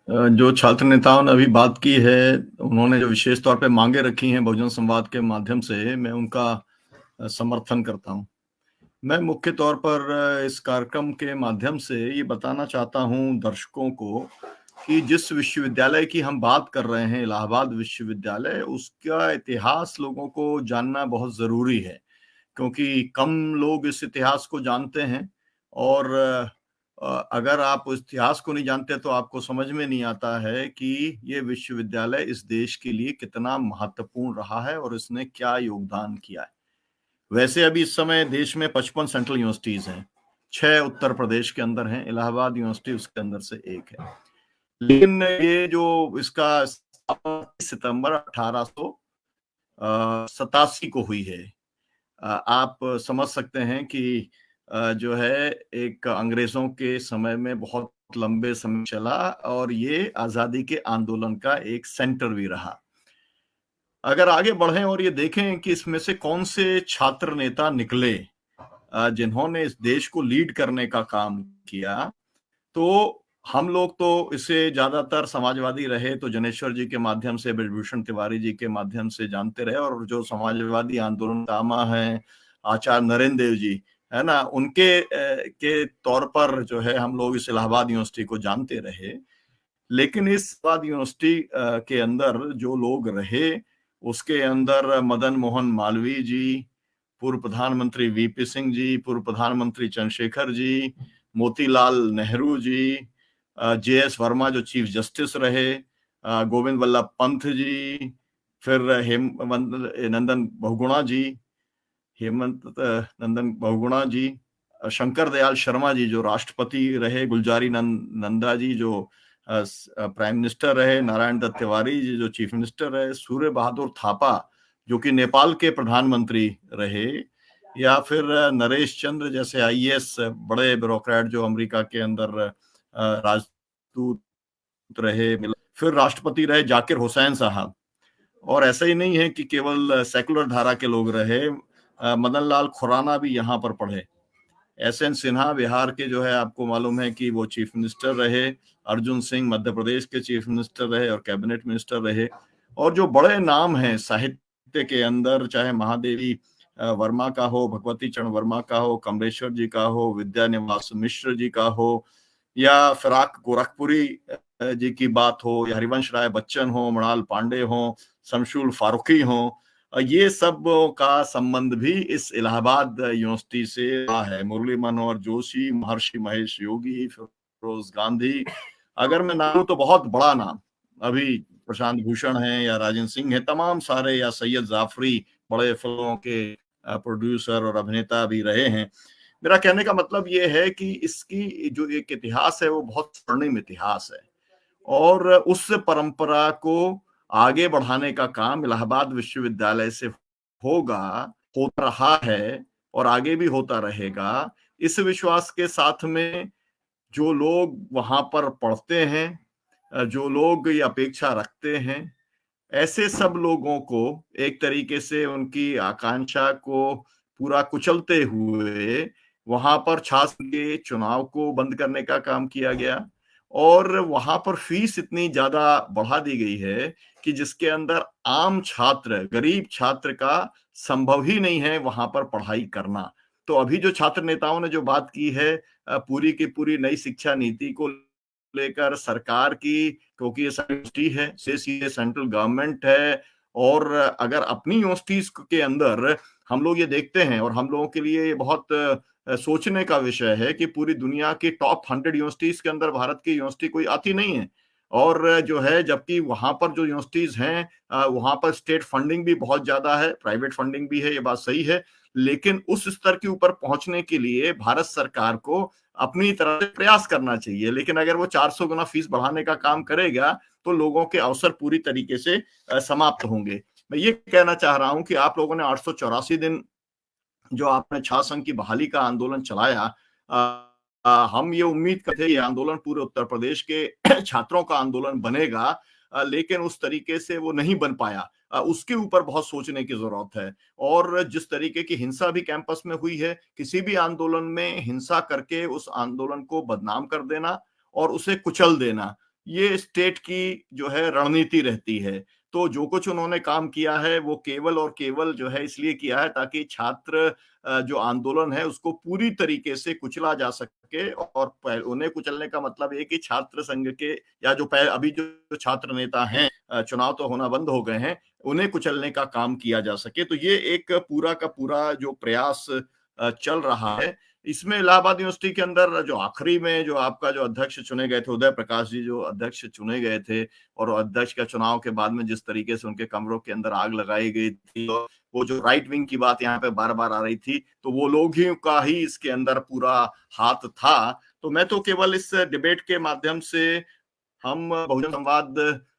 जो छात्र नेताओं ने अभी बात की है, उन्होंने जो विशेष तौर पे मांगे रखी हैं बहुजन संवाद के माध्यम से, मैं उनका समर्थन करता हूँ। मैं मुख्य तौर पर इस कार्यक्रम के माध्यम से ये बताना चाहता हूँ दर्शकों को कि जिस विश्वविद्यालय की हम बात कर रहे हैं, इलाहाबाद विश्वविद्यालय, उसका इतिहास लोगों को जानना बहुत ज़रूरी है, क्योंकि कम लोग इस इतिहास को जानते हैं और अगर आप उस इतिहास को नहीं जानते तो आपको समझ में नहीं आता है कि ये विश्वविद्यालय इस देश के लिए कितना महत्वपूर्ण रहा है और इसने क्या योगदान किया है। वैसे अभी इस समय देश में 55 सेंट्रल यूनिवर्सिटीज हैं, 6 उत्तर प्रदेश के अंदर हैं, इलाहाबाद यूनिवर्सिटी उसके अंदर से एक है। लेकिन ये जो इसका सितंबर 1887 को हुई है। आप समझ सकते हैं कि जो है एक अंग्रेजों के समय में बहुत लंबे समय चला और ये आजादी के आंदोलन का एक सेंटर भी रहा। अगर आगे बढ़ें और ये देखें कि इसमें से कौन से छात्र नेता निकले जिन्होंने इस देश को लीड करने का काम किया, तो हम लोग तो इसे ज्यादातर समाजवादी रहे तो जनेश्वर जी के माध्यम से, बृजभूषण तिवारी जी के माध्यम से जानते रहे, और जो समाजवादी आंदोलन कामा है, आचार्य नरेंद्र देव जी, है ना, उनके के तौर पर जो है हम लोग इस इलाहाबाद यूनिवर्सिटी को जानते रहे। लेकिन इस इलाहाबाद यूनिवर्सिटी के अंदर जो लोग रहे, उसके अंदर मदन मोहन मालवीय जी, पूर्व प्रधानमंत्री वीपी सिंह जी, पूर्व प्रधानमंत्री चंद्रशेखर जी, मोतीलाल नेहरू जी, जे.एस. वर्मा जो चीफ जस्टिस रहे, गोविंद वल्लभ पंत जी, फिर हेमंत नंदन बहुगुणा जी, हेमंत नंदन बहुगुणा जी, शंकर दयाल शर्मा जी जो राष्ट्रपति रहे, गुलजारी नंदा जी जो प्राइम मिनिस्टर रहे, नारायण दत्त तिवारी जी जो चीफ मिनिस्टर रहे, सूर्य बहादुर थापा जो कि नेपाल के प्रधानमंत्री रहे, या फिर नरेश चंद्र जैसे आईएएस बड़े ब्यूरोक्रेट जो अमेरिका के अंदर राजदूत रहे, फिर राष्ट्रपति रहे जाकिर हुसैन साहब। और ऐसा ही नहीं है कि केवल सेकुलर धारा के लोग रहे, मदन लाल खुराना भी यहाँ पर पढ़े, एस.एन. सिन्हा बिहार के जो है आपको मालूम है कि वो चीफ मिनिस्टर रहे, अर्जुन सिंह मध्य प्रदेश के चीफ मिनिस्टर रहे और कैबिनेट मिनिस्टर रहे। और जो बड़े नाम हैं साहित्य के अंदर, चाहे महादेवी वर्मा का हो, भगवती चरण वर्मा का हो, कमलेश्वर जी का हो, विद्यानिवास मिश्र जी का हो, या फिराक गोरखपुरी जी की बात हो, या हरिवंश राय बच्चन हो, मृणाल पांडे हो, शमशुल फारूकी हो, ये सब का संबंध भी इस इलाहाबाद यूनिवर्सिटी से रहा है। मुरली मनोहर जोशी, महर्षि महेश योगी, फिरोज गांधी, अगर मैं नाम तो बहुत बड़ा नाम, अभी प्रशांत भूषण है या राजेंद्र सिंह है, तमाम सारे, या सैयद जाफरी बड़े फिल्मों के प्रोड्यूसर और अभिनेता भी रहे हैं। मेरा कहने का मतलब ये है कि इसकी जो एक इतिहास है वो बहुत स्वर्णिम इतिहास है, और उस परंपरा को आगे बढ़ाने का काम इलाहाबाद विश्वविद्यालय से होगा, होता रहा है और आगे भी होता रहेगा। इस विश्वास के साथ में जो लोग वहां पर पढ़ते हैं, जो लोग ये अपेक्षा रखते हैं, ऐसे सब लोगों को एक तरीके से उनकी आकांक्षा को पूरा कुचलते हुए वहां पर छात्र के चुनाव को बंद करने का काम किया गया, और वहां पर फीस इतनी ज्यादा बढ़ा दी गई है कि जिसके अंदर आम छात्र, गरीब छात्र का संभव ही नहीं है वहां पर पढ़ाई करना। तो अभी जो छात्र नेताओं ने जो बात की है पूरी की पूरी नई शिक्षा नीति को लेकर सरकार की, क्योंकि ये यूनिवर्सिटी है, सीधे सेंट्रल गवर्नमेंट है, और अगर अपनी यूनिवर्सिटीज के अंदर हम लोग ये देखते हैं, और हम लोगों के लिए ये बहुत सोचने का विषय है कि पूरी दुनिया की टॉप 100 यूनिवर्सिटीज के अंदर भारत की यूनिवर्सिटी कोई आती नहीं है। और जो है, जबकि वहां पर जो यूनिवर्सिटीज हैं वहां पर स्टेट फंडिंग भी बहुत ज्यादा है, प्राइवेट फंडिंग भी है, ये बात सही है, लेकिन उस स्तर के ऊपर पहुंचने के लिए भारत सरकार को अपनी तरफ से प्रयास करना चाहिए। लेकिन अगर वो 400 गुना फीस बढ़ाने का काम करेगा तो लोगों के अवसर पूरी तरीके से समाप्त होंगे। मैं ये कहना चाह रहा हूं कि आप लोगों ने 884 दिन जो आपने छात्र संघ की बहाली का आंदोलन चलाया, हम ये उम्मीद करते ये आंदोलन पूरे उत्तर प्रदेश के छात्रों का आंदोलन बनेगा, लेकिन उस तरीके से वो नहीं बन पाया। उसके ऊपर बहुत सोचने की जरूरत है। और जिस तरीके की हिंसा भी कैंपस में हुई है, किसी भी आंदोलन में हिंसा करके उस आंदोलन को बदनाम कर देना और उसे कुचल देना, ये स्टेट की जो है रणनीति रहती है। तो जो कुछ उन्होंने काम किया है वो केवल और केवल जो है इसलिए किया है ताकि छात्र जो आंदोलन है उसको पूरी तरीके से कुचला जा सके और उन्हें कुचलने का मतलब ये कि छात्र संघ के या जो अभी जो छात्र नेता हैं, चुनाव तो होना बंद हो गए हैं, उन्हें कुचलने का काम किया जा सके। तो ये एक पूरा का पूरा जो प्रयास चल रहा है, इसमें इलाहाबाद यूनिवर्सिटी के अंदर जो आखिरी में जो आपका जो अध्यक्ष चुने गए थे, उदय प्रकाश जी जो अध्यक्ष चुने गए थे और अध्यक्ष का चुनाव के बाद में जिस तरीके से उनके कमरों के अंदर आग लगाई गई थी और वो जो राइट विंग की बात यहाँ पे बार-बार आ रही थी, तो वो लोग ही का ही इसके अंदर पूरा हाथ था। तो मैं तो केवल इस डिबेट के माध्यम से हम बहुजन संवाद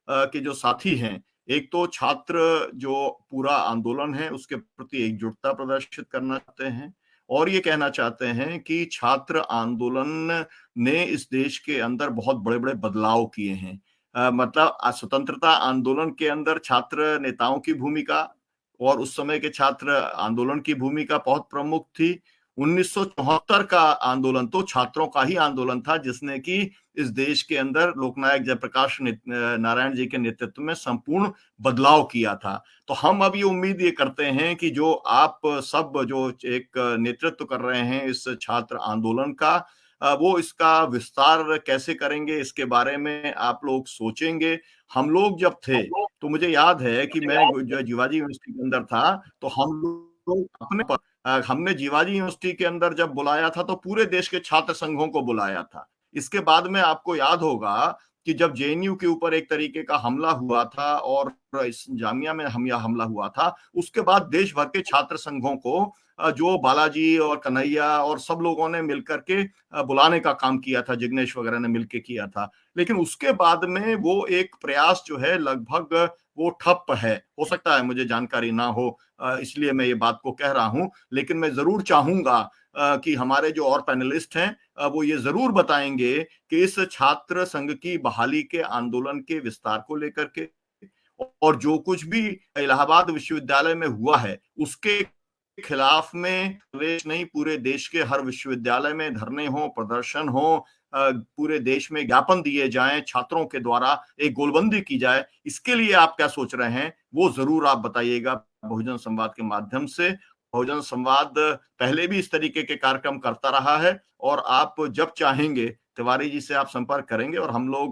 के जो साथी हैं, एक तो छात्र जो पूरा आंदोलन है उसके प्रति एकजुटता प्रदर्शित करना चाहते हैं और ये कहना चाहते हैं कि छात्र आंदोलन ने इस देश के अंदर बहुत बड़े-बड़े बदलाव किए हैं। मतलब स्वतंत्रता आंदोलन के अंदर छात्र नेताओं की भूमिका और उस समय के छात्र आंदोलन की भूमिका बहुत प्रमुख थी। 1974 का आंदोलन तो छात्रों का ही आंदोलन था जिसने कि इस देश के अंदर लोकनायक जयप्रकाश नारायण जी के नेतृत्व में संपूर्ण बदलाव किया था। तो हम अब ये उम्मीद ये करते हैं कि जो आप सब जो एक नेतृत्व कर रहे हैं इस छात्र आंदोलन का, वो इसका विस्तार कैसे करेंगे इसके बारे में आप लोग सोचेंगे। हम लोग जब थे तो मुझे याद है कि मैं जो जीवाजी यूनिवर्सिटी के अंदर था, तो हम लोग हमने जीवाजी यूनिवर्सिटी के अंदर जब बुलाया था तो पूरे देश के छात्र संघों को बुलाया था। इसके बाद में आपको याद होगा कि जब जेएनयू के ऊपर एक तरीके का हमला हुआ था और इस जामिया में हमला हुआ था, उसके बाद देश भर के छात्र संघों को जो बालाजी और कन्हैया और सब लोगों ने मिलकर के बुलाने का काम किया था, जिग्नेश वगैरह ने मिलके किया था। लेकिन उसके बाद में वो एक प्रयास जो है लगभग वो ठप है। हो सकता है मुझे जानकारी ना हो, इसलिए मैं ये बात को कह रहा हूँ, लेकिन मैं ज़रूर चाहूँगा कि हमारे जो और पैनलिस्ट हैं वो ये ज़रूर बताएँगे कि इस छात्र संघ की बहाली के आंदोलन के विस्तार को लेकर के और जो कुछ भी इलाहाबाद विश्वविद्यालय में हुआ है, उसके खिलाफ में प्रदेश नहीं पूरे देश के हर विश्वविद्यालय में धरने हो, प्रदर्शन हो, पूरे देश में ज्ञापन दिए जाएं, छात्रों के द्वारा एक गोलबंदी की जाए। इसके लिए आप क्या सोच रहे हैं, वो ज़रूर आप बताइएगा बहुजन संवाद के माध्यम से। बहुजन संवाद पहले भी इस तरीके के कार्यक्रम करता रहा है और आप जब चाहेंगे तिवारी जी से आप संपर्क करेंगे और हम लोग